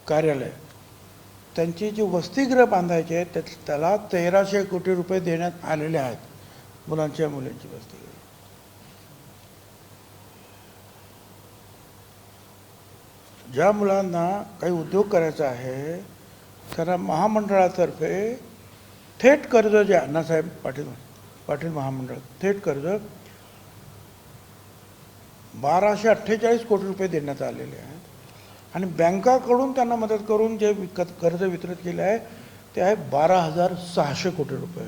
कार्यालय, त्यांची जी वसतिगृह बांधायचे आहेत त्याला 1,300 कोटी रुपये देण्यात आलेले आहेत, मुलांच्या मुलींची वसतिगृह. ज्या मुलांना काही उद्योग करायचा आहे त्यांना महामंडळातर्फे थेट कर्ज, जे अण्णासाहेब पाटील महामंडळ, थेट कर्ज 1,248 कोटी रुपये देण्यात आलेले आहेत. आणि बँकाकडून त्यांना मदत करून जे कर्ज वितरित केले आहे ते आहे 12,600 कोटी रुपये.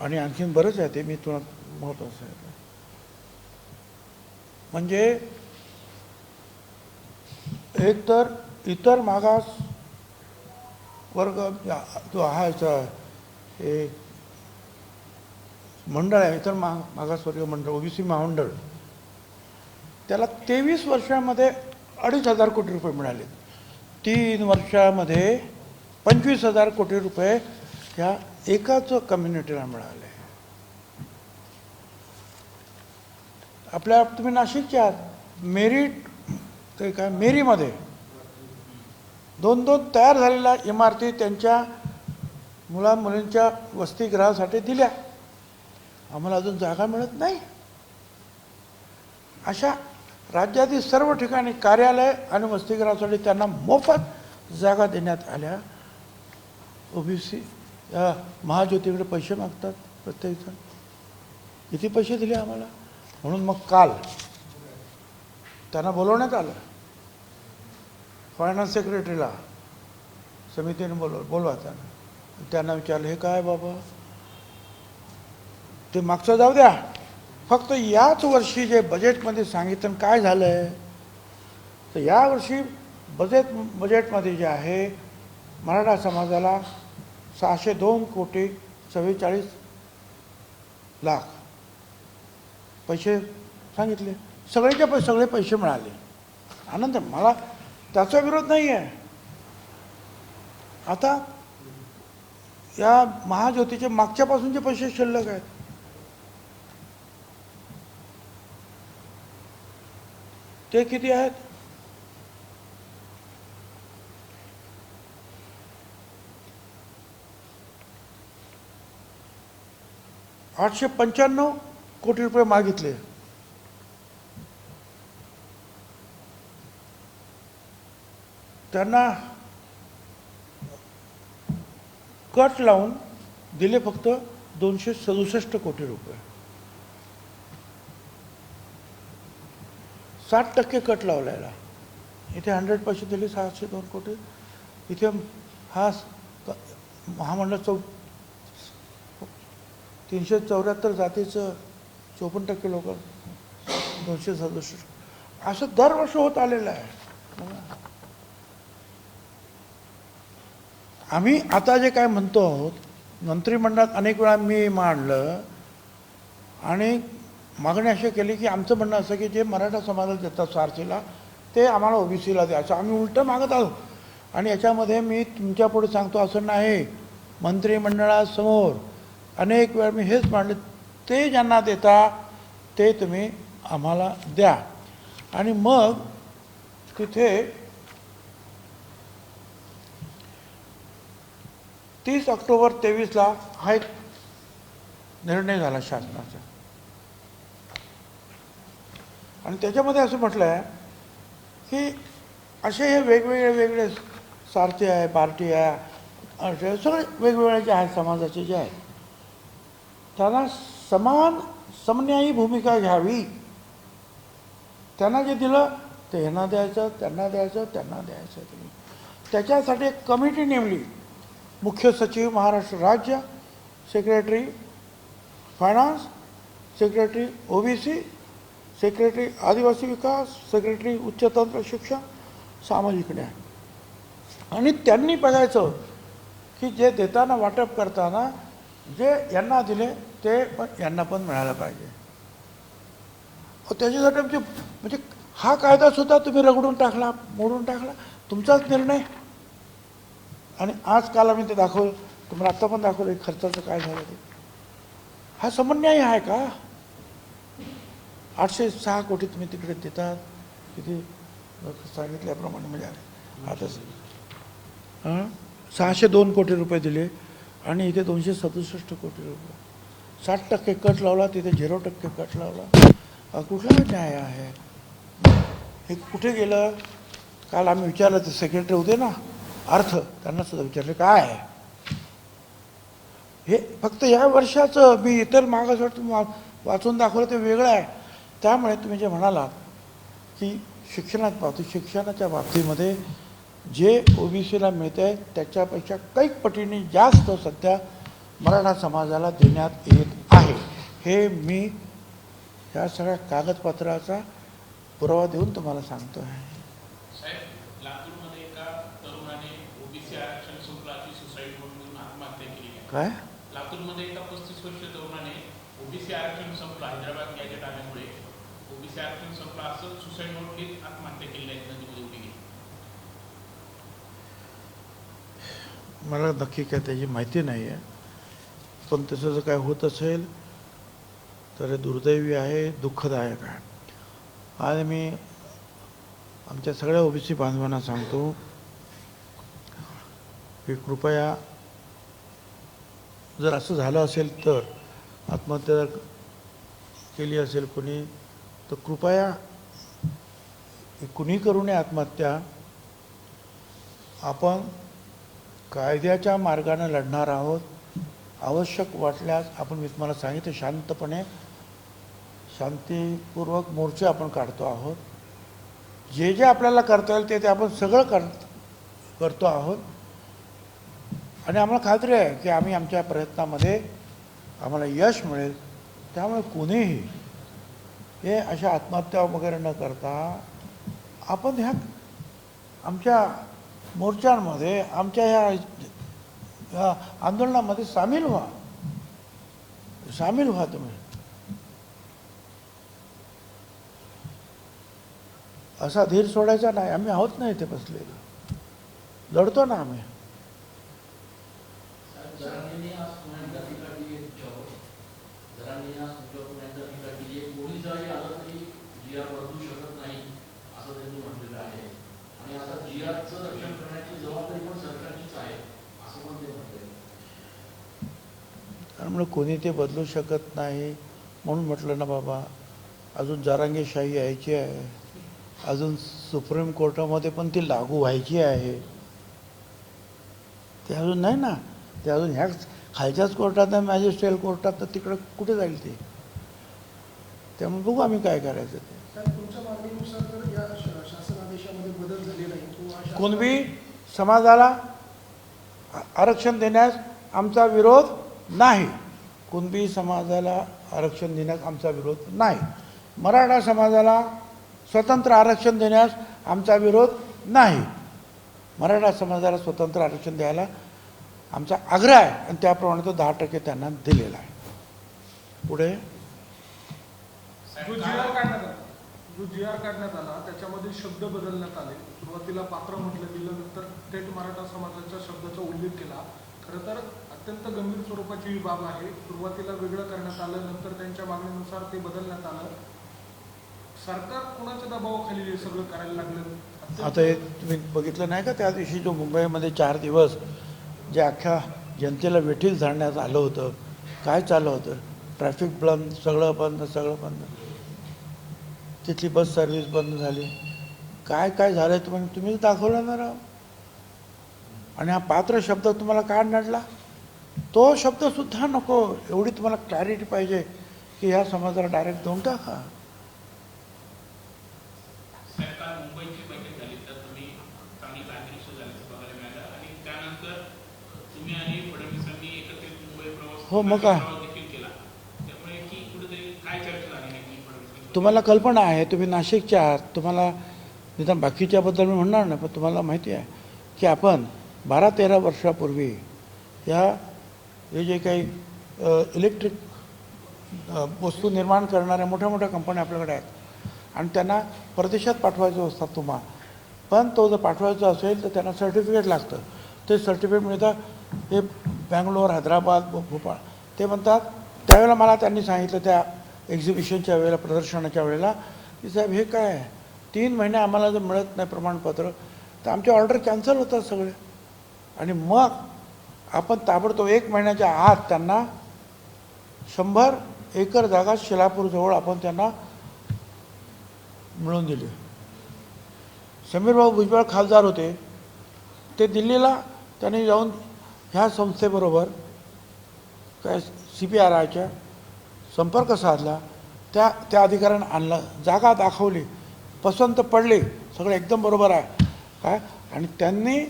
आणि आणखीन बरंच आहे, ते मी तुला महत्त्वाचं आहे. म्हणजे एक तर इतर मागास वर्ग जो आहे, एक मंडळ आहे, इतर मागासवर्गीय मंडळ, ओबीसी महामंडळ, त्याला 23 वर्षामध्ये 2,500 कोटी रुपये मिळाले. 3 वर्षामध्ये 25,000 कोटी रुपये ह्या एकाच कम्युनिटीला मिळाले. आपल्या, तुम्ही नाशिकचे आहात, ते काय मेरीमध्ये 2 तयार झालेल्या इमारती त्यांच्या मुलांच्या वसतिगृहासाठी दिल्या. आम्हाला अजून जागा मिळत नाही. अशा राज्यातील सर्व ठिकाणी कार्यालय आणि वसतिगृहासाठी त्यांना मोफत जागा देण्यात आल्या. ओबीसी महाज्योतीकडे पैसे मागतात प्रत्येकजण. किती पैसे दिले आम्हाला? म्हणून मग काल त्यांना बोलवण्यात आलं, फायनान्स सेक्रेटरीला समितीने बोलवा त्यांना विचारलं, हे काय बाबा, ते मागचं जाऊ द्या, फक्त याच वर्षी जे बजेटमध्ये सांगितलं काय झालं आहे, तर यावर्षी बजेटमध्ये जे आहे मराठा समाजाला 602 कोटी 44 लाख पैसे सांगितले. सगळे पैसे मिळाले. आनंद, मला त्याचा विरोध नाही आहे. आता या महाज्योतीचे मागच्यापासूनचे पैसे शिल्लक आहेत. ते किती आहेत? $895 कोटी रुपये मागितले. त्यांना कट लावून दिले फक्त 267 कोटी रुपये. 60% कट लावलेला. इथे 100% दिली 602 कोटी. इथे हा महामंडळ 374 जातीचं 54% लोक 267 असं दरवर्षी होत आलेलं आहे. आम्ही आता जे काय म्हणतो आहोत मंत्रिमंडळात अनेक वेळा मी मांडलं आणि मागणी अशी केली की आमचं म्हणणं असं की जे मराठा समाजाला देतात सारथीला ते आम्हाला ओबीसीला द्यायचं. आम्ही उलटं मागत आहोत. आणि याच्यामध्ये मी तुमच्या पुढे सांगतो असं नाही, मंत्रिमंडळासमोर अनेक वेळा मी हेच मांडले, ते ज्यांना देता ते तुम्ही आम्हाला द्या. आणि मग तिथे 30 ऑक्टोबर 23ला हा एक निर्णय झाला शासनाचा. आणि त्याच्यामध्ये असं म्हटलं आहे की असे हे वेगवेगळे सारथी आहे, पार्टी आहे, सगळे वेगवेगळे जे आहेत समाजाचे जे आहेत त्यांना समन्यायी भूमिका घ्यावी. त्यांना जे दिलं ते ह्यांना द्यायचं, त्यांना द्यायचं, त्यांना द्यायचं. तुम्ही त्याच्यासाठी एक कमिटी नेमली. मुख्य सचिव महाराष्ट्र राज्य, secretary finance, secretary OBC, secretary आदिवासी विकास, सेक्रेटरी उच्चतंत्र शिक्षण, सामाजिक न्याय. आणि त्यांनी बघायचं की जे देताना वाटप करताना जे यांना दिले ते पण यांना पण मिळालं पाहिजे. त्याच्यासाठी आमचे म्हणजे हा कायदासुद्धा तुम्ही रगडून टाकला, मोडून टाकला, तुमचाच निर्णय. आणि आजकाल आम्ही ते दाखवलं, तुम्हाला आत्ता पण दाखवलं खर्चाचं काय झालं ते. हा समन्याय आहे का? 806 कोटी तुम्ही तिकडे देतात, किती सांगितल्याप्रमाणे म्हणजे आता 602 कोटी रुपये दिले आणि इथे 267 कोटी रुपये. 60% कट लावला, तिथे 0% कट लावला. कुठला न्याय आहे हे? कुठे गेलं? काल आम्ही विचारलं, ते सेक्रेटरी होते ना अर्थ, त्यांना सुद्धा विचारले काय आहे हे. फक्त या वर्षाचं मी इतर मागासवर्ग वाचून दाखवलं ते वेगळं आहे. त्यामुळे तुम्ही जे म्हणालात की शिक्षणाच्या बाबतीमध्ये जे ओबीसीला मिळते आहे त्याच्यापेक्षा कैक पटीने जास्त सध्या मराठा समाजाला देण्यात येत आहे. हे मी ह्या सगळ्या कागदपत्राचा पुरावा देऊन तुम्हाला सांगतो आहे. साहेब, लातूरमध्ये एका तरुणाने ओबीसी आरक्षण संपलाची सुसाईड म्हणून आत्महत्या केली आहे. काय? लातूरमध्ये एका 35 वर्षीय तरुणाने ओबीसी आरक्षण संपलं, हैदराबाद गॅजेट आल्यामुळे ओबीसी आरक्षण संपलं असं सुसाईड नोट घेत आत्महत्या केली आहे, नदीमध्ये उडी गेली. मला नक्की काय त्याची माहिती नाही आहे, पण तसं जर काय होत असेल तर दुर्दैवी आहे, दुःखदायक आहे. आणि मी आमच्या सगळ्या ओबीसी बांधवांना सांगतो की कृपया जर असं झालं असेल तर आत्महत्या जर केली असेल कोणी तर कृपया कुणी करू नये आत्महत्या. आपण कायद्याच्या मार्गाने लढणार आहोत. आवश्यक वाटल्यास आपण मी तुम्हाला सांगितलं शांतपणे शांतीपूर्वक मोर्चे आपण काढतो आहोत. जे जे आपल्याला करता येईल ते आपण सगळं करतो आहोत. आणि आम्हाला खात्री आहे की आम्ही आमच्या प्रयत्नामध्ये आम्हाला यश मिळेल. त्यामुळे कुणीही हे अशा आत्महत्या वगैरे न करता आपण ह्या आमच्या मोर्चांमध्ये आमच्या ह्या आंदोलनामध्ये सामील व्हा तुम्ही. असा धीर सोडायचा नाही. आम्ही आहोत ना इथे बसलेलो, लढतो ना आम्ही. त्यामुळे कोणी ते बदलू शकत नाही म्हणून म्हटलं ना बाबा, अजून जरांगेशाही यायची आहे, अजून सुप्रीम कोर्टामध्ये पण ती लागू व्हायची आहे. ते अजून नाही ना, ते अजून ह्या खालच्याच कोर्टात मॅजिस्ट्रेट कोर्टात, तर तिकडं कुठे जाईल ते. त्यामुळे बघू आम्ही काय करायचं ते. तुमच्या मागणीनुसार कुणबी समाजाला आरक्षण देण्यास आमचा विरोध नाही. कुणबी समाजाला आरक्षण देण्यास आमचा विरोध नाही. मराठा समाजाला स्वतंत्र आरक्षण देण्यास आमचा विरोध नाही. मराठा समाजाला स्वतंत्र आरक्षण द्यायला आमचा आग्रह आहे आणि त्याप्रमाणे तो 10% त्यांना दिलेला आहे. पुढे जो जी आर काढण्यात आला त्याच्यामध्ये शब्द बदलण्यात आले. सुरुवातीला पात्र म्हटलं गेलं, नंतर थेट मराठा समाजाच्या शब्दाचा उल्लेख केला. खरं तर अत्यंत गंभीर स्वरूपाची ही बाब आहे. सुरुवातीला वेगळं करण्यात आलं, नंतर त्यांच्या मागणीनुसार ते बदलण्यात आलं. सरकार कोणाच्या दबावाखाली हे सगळं करायला लागलं? आता एक तुम्ही बघितलं नाही का त्या दिवशी जो मुंबईमध्ये 4 दिवस जे अख्ख्या जनतेला वेठीस धरण्यात आलं होतं, काय चाललं होतं? ट्रॅफिक बंद, सगळं बंद. तिथली बस सर्व्हिस बंद झाली. काय काय झालं तुम्हीच दाखवलं ना राव. आणि हा पात्र शब्द तुम्हाला का नडला? तो शब्दसुद्धा नको. एवढी तुम्हाला क्लॅरिटी पाहिजे की ह्या समाजाला डायरेक्ट देऊन टाका. सरकार मुंबईची बैठक झाली तर तुम्ही चांगली बातमी झाल्याचं बघायला मिळालं आणि त्यानंतर तुम्ही आणि फडणवीसांनी एकत्रित मुंबई प्रवास हो, मग काय? देखील केला. त्यामुळे की कुठेतरी काय चर्चा झाली नाही फडणवीस? तुम्हाला कल्पना आहे, तुम्ही नाशिकच्या आहात, तुम्हाला निदान बाकीच्याबद्दल मी म्हणणार नाही, पण तुम्हाला माहिती आहे की आपण 12-13 वर्षापूर्वी हे जे काही इलेक्ट्रिक वस्तू निर्माण करणाऱ्या मोठ्या मोठ्या कंपन्या आपल्याकडे आहेत आणि त्यांना परदेशात पाठवायचं असतात तुम्हाला. पण तो जर पाठवायचा असेल तर त्यांना सर्टिफिकेट लागतं. ते सर्टिफिकेट मिळतं हे बँगलोर, हैदराबाद, भोपाळ. ते म्हणतात त्यावेळेला मला त्यांनी सांगितलं त्या एक्झिबिशनच्या वेळेला, प्रदर्शनाच्या वेळेला, की साहेब हे काय आहे, 3 महिने आम्हाला जर मिळत नाही प्रमाणपत्र तर आमचे ऑर्डर कॅन्सल होतात सगळे. आणि मग आपण ताबडतोब 1 महिन्याच्या आत त्यांना 100 एकर जागा शिलापूरजवळ आपण त्यांना मिळवून दिली. समीरभाऊ भुजबळ खासदार होते, ते दिल्लीला त्यांनी जाऊन ह्या संस्थेबरोबर काय CPRIच्या संपर्क साधला. त्या अधिकाऱ्यांना आणलं, जागा दाखवली, पसंत पडली, सगळं एकदम बरोबर आहे काय. आणि त्यांनी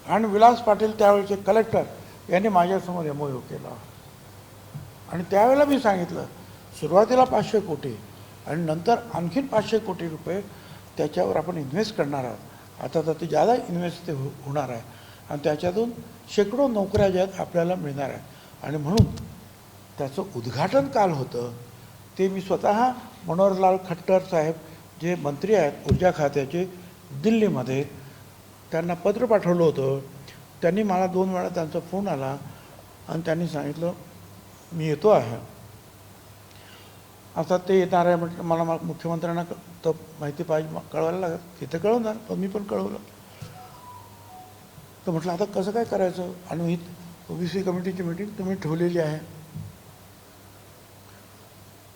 आणि विलास पाटील त्यावेळेचे कलेक्टर यांनी माझ्यासमोर MOU केला. आणि त्यावेळेला मी सांगितलं सुरुवातीला 500 कोटी आणि नंतर आणखीन 500 कोटी रुपये त्याच्यावर आपण इन्व्हेस्ट करणार आहोत. आता तर ते जादा इन्व्हेस्ट ते होणार आहे आणि त्याच्यातून शेकडो नोकऱ्या ज्या आहेत आपल्याला मिळणार आहे. आणि म्हणून त्याचं उद्घाटन काल होतं ते मी स्वतः मनोहरलाल खट्टर साहेब जे मंत्री आहेत ऊर्जा खात्याचे दिल्लीमध्ये, त्यांना पत्र पाठवलं होतं. त्यांनी मला 2 वेळा त्यांचा फोन आला आणि त्यांनी सांगितलं मी येतो आहे. आता ते येणार आहे म्हटलं, मला मुख्यमंत्र्यांना तर माहिती पाहिजे, कळवायला लागत, तिथे कळवणार, पण मी पण कळवलं. तर म्हटलं आता कसं काय करायचं. आणि ही OBC कमिटीची मीटिंग तुम्ही ठेवलेली आहे.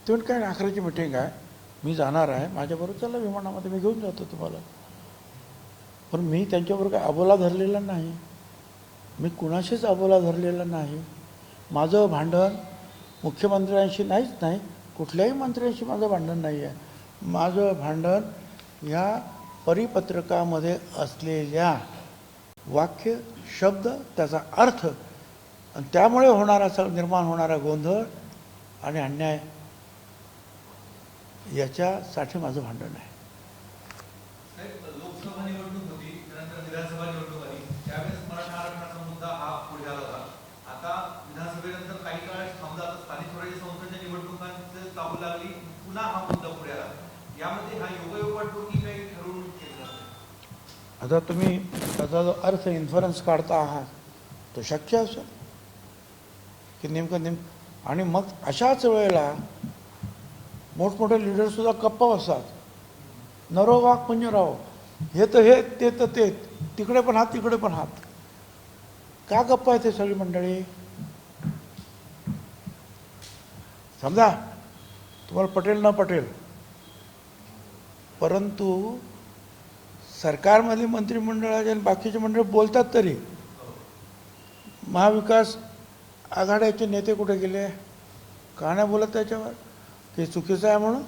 ते म्हणजे काय 11ची मीटिंग आहे, मी जाणार आहे, माझ्याबरोबर चला विमानामध्ये, मी घेऊन जातो तुम्हाला. पण मी त्यांच्याबरोबर काय अबोला धरलेला नाही, मी कुणाशीच अबोला धरलेला नाही. माझं भांडण मुख्यमंत्र्यांशी नाहीच नाही, कुठल्याही मंत्र्यांशी माझं भांडण नाही आहे. माझं भांडण ह्या परिपत्रकामध्ये असलेल्या वाक्य, शब्द, त्याचा अर्थ आणि त्यामुळे निर्माण होणारा गोंधळ आणि अन्याय याच्यासाठी माझं भांडण आहे. लोकसभा निवडणूक होती, त्यानंतर विधानसभा निवडणूक आली, त्यावेळेस मराठा आरक्षणाचा मुद्दा हा पुढे आला होता. आता विधानसभेनंतर काही काळ समजा स्थानिक स्वराज्य संस्थांच्या निवडणुकांचं चालू लागली, पुन्हा हा मुद्दा पुढे आला. यामध्ये हा योगायोग वाटतो की काही ठरवून केलं जातं? आता तुम्ही त्याचा जो अर्थ इन्फरन्स काढता आहात तो शक्य असेल की नेमकं आणि मग अशाच वेळेला मोठमोठे लीडरसुद्धा गप्प बसतात. नरो वाक म्हणजे राव, हे तर हे, ते तर ते, तिकडे पण हात, तिकडे पण हात. का गप्प आहे ते सगळी मंडळी? समजा तुम्हाला पटेल न पटेल, परंतु सरकारमधली मंत्रिमंडळाचे आणि बाकीचे मंडळ बोलतात तरी. महाविकास आघाड्याचे नेते कुठे गेले? का नाही बोलत त्याच्यावर? की चुकीचं आहे म्हणून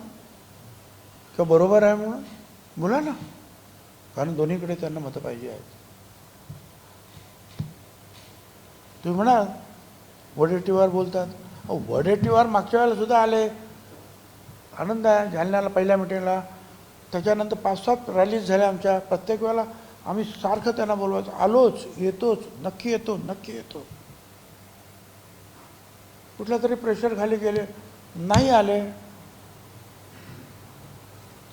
किंवा बरोबर आहे म्हणून? बोला ना, कारण दोन्हीकडे त्यांना मतं पाहिजे आहेत. तुम्ही म्हणाल वडेट्टीवार बोलतात, अहो वडेट्टीवार मागच्या वेळेला सुद्धा आले, आनंद आहे. जालन्याला पहिल्या मिटिंगला, त्याच्यानंतर 5-7 रॅलीज झाल्या आमच्या. प्रत्येक वेळेला आम्ही सारखं त्यांना बोलवायचं, आलोच, येतोच, नक्की येतो, नक्की येतो. कुठल्या तरी प्रेशर खाली गेले, नाही आले.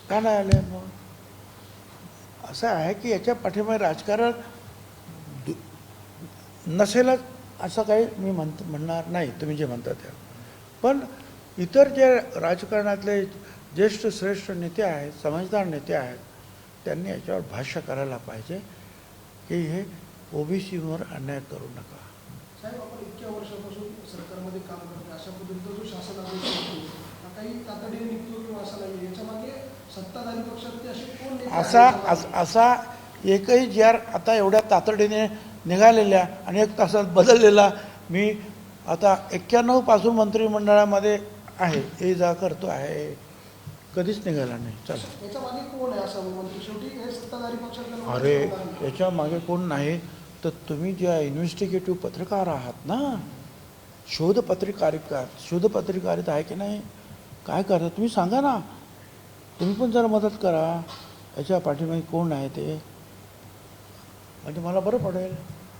का नाही आले? मग असं आहे की याच्या पाठीमागे राजकारण नसेलच असं काही मी म्हणणार नाही, तुम्ही जे म्हणता त्या. पण इतर जे राजकारणातले ज्येष्ठ श्रेष्ठ नेते आहेत, समजदार नेते आहेत, त्यांनी याच्यावर भाष्य करायला पाहिजे की हे ओबीसीवर अन्याय करू नका. साहेब, आपण इतक्या वर्षापासून सरकारमध्ये काम करतो, अशा पद्धतीचा जो शासन आदेश असतो हा काही तातडीने निघतो किंवा असा नाही, याच्यामागे सत्ताधारी पक्षातले असे कोण नेते आहेत? असा एकही जी आर आता एवढ्या तातडीने निघालेल्या आणि 1 तासात बदललेला मी आता 91 पासून मंत्रिमंडळामध्ये आहे, ये जा करतो आहे, कधीच निघाला नाही. चला, याच्यामागे कोण आहे असं मंत्री? शेवटी हे सत्ताधारी पक्षातले लोक अरे आहेत. याच्या मागे कोण नाही तर तुम्ही ज्या इन्व्हेस्टिगेटिव्ह पत्रकार आहात ना, शोधपत्रकारित आहे की नाही, काय करता तुम्ही सांगा ना. तुम्ही पण जरा मदत करा, याच्या पाठीमागे कोण आहे ते, म्हणजे मला बरं पडेल.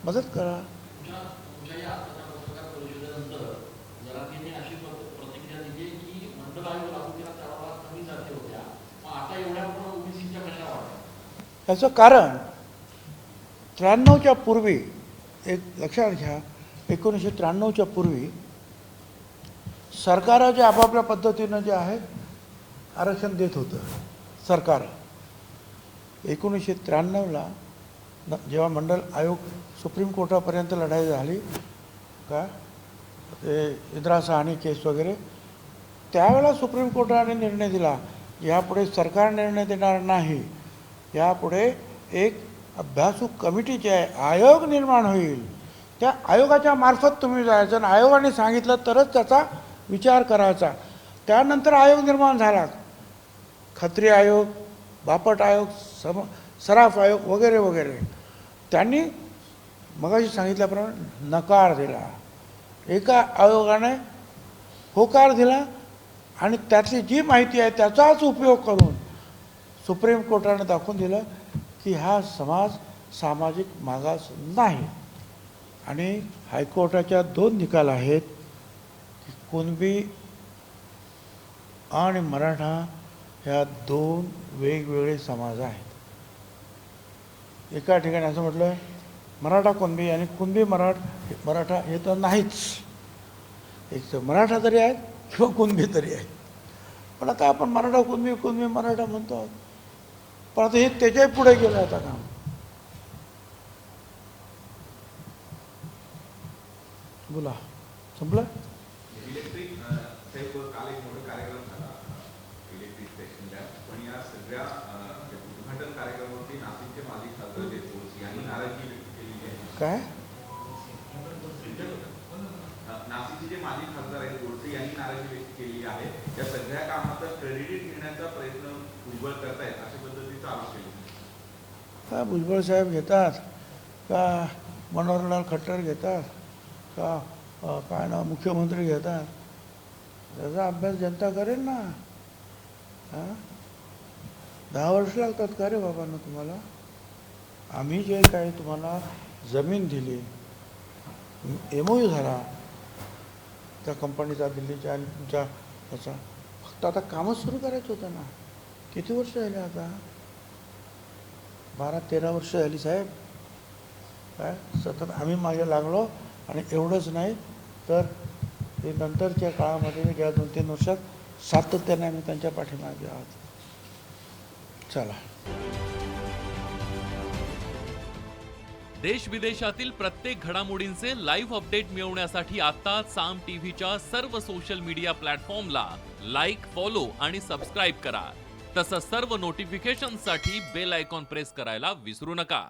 मदत करा. तुमच्या या आताच्या पत्रकार परिषदेनंतर जरांगेंनी अशी प्रतिक्रिया दिली की मंडल आयोग लागू केला त्यावेळेला कमी जाती होत्या, मग आता एवढ्या पण ओबीसीच्या कशा वाढल्या? याचं कारण 93च्या पूर्वी, एक लक्षात घ्या, 1993च्या पूर्वी सरकार जे आपापल्या पद्धतीनं जे आहे आरक्षण देत होतं. सरकार 1993ला जेव्हा मंडल आयोग सुप्रीम कोर्टापर्यंत लढाई झाली का, ते इंदिरा साहनी केस वगैरे, त्यावेळेला सुप्रीम कोर्टाने निर्णय दिला यापुढे सरकार निर्णय देणार नाही, यापुढे एक अभ्यासू कमिटी जे आहे, आयोग निर्माण होईल, त्या आयोगाच्या मार्फत तुम्ही जायचं आणि आयोगाने सांगितलं तरच त्याचा विचार करायचा. त्यानंतर आयोग निर्माण झाला, खत्री आयोग, बापट आयोग, सराफ आयोग वगैरे वगैरे. त्यांनी मगाशी सांगितल्याप्रमाणे नकार दिला, एका आयोगाने होकार दिला आणि त्यातली जी माहिती आहे त्याचाच उपयोग करून सुप्रीम कोर्टाने दाखवून दिलं की हा समाज सामाजिक मागास नाही. आणि हायकोर्टाच्या 2 निकाल आहेत की कुणबी आणि मराठा ह्या 2 वेगवेगळे समाज आहेत. एका ठिकाणी असं म्हटलं मराठा कुणबी आणि कुणबी मराठा हे तर नाहीच, एक तर मराठा तरी आहेत किंवा कुणबी तरी आहेत. पण आता आपण मराठा कुणबी मराठा म्हणतो आहोत, पण आता हे त्याच्याही पुढे गेलं आता काम. बोला, संपलं? इलेक्ट्रिक साहेब, काल एक मोठा कार्यक्रम झाला इलेक्ट्रिक स्टेशनच्या, पण या सगळ्या उद्घाटन कार्यक्रमावरती नाशिकचे माजी खासदार देशमुख यांनी नाराजी व्यक्त केलेली आहे. काय? नाशिकचे जे माजी खासदार आहेत गोडसे यांनी नाराजी व्यक्त केलेली आहे. या सगळ्या कामाचा क्रेडिट घेण्याचा प्रयत्न भुजबळ करतायत अशा पद्धतीचा आरोप केला. का भुजबळ साहेब घेतात का मनोहरलाल खट्टर घेतात का काय ना मुख्यमंत्री घेतात, त्याचा अभ्यास जनता करेल ना. 10 वर्ष लागतात का रे बाबांना तुम्हाला? आम्ही जे काही तुम्हाला जमीन दिली, MOU झाला त्या कंपनीचा दिल्लीच्या आणि तुमच्या त्याचा, फक्त आता कामच सुरू करायचं होतं ना. किती वर्ष झाले आता? 12-13 वर्ष झाली साहेब. काय सतत आम्ही मागे लागलो. आणि एवढंच नाही तर ते नंतरच्या काळामध्ये गेल्या 2-3 वर्षात सातत्याने आम्ही त्यांच्या पाठीमागे आहोत. चला. देश विदेशातील प्रत्येक घडामोडींचे लाईव्ह अपडेट मिळवण्यासाठी आता साम टीव्हीच्या सर्व सोशल मीडिया प्लॅटफॉर्मला लाईक, फॉलो आणि सबस्क्राईब करा. तसंच सर्व नोटिफिकेशनसाठी बेल आयकॉन प्रेस करायला विसरू नका.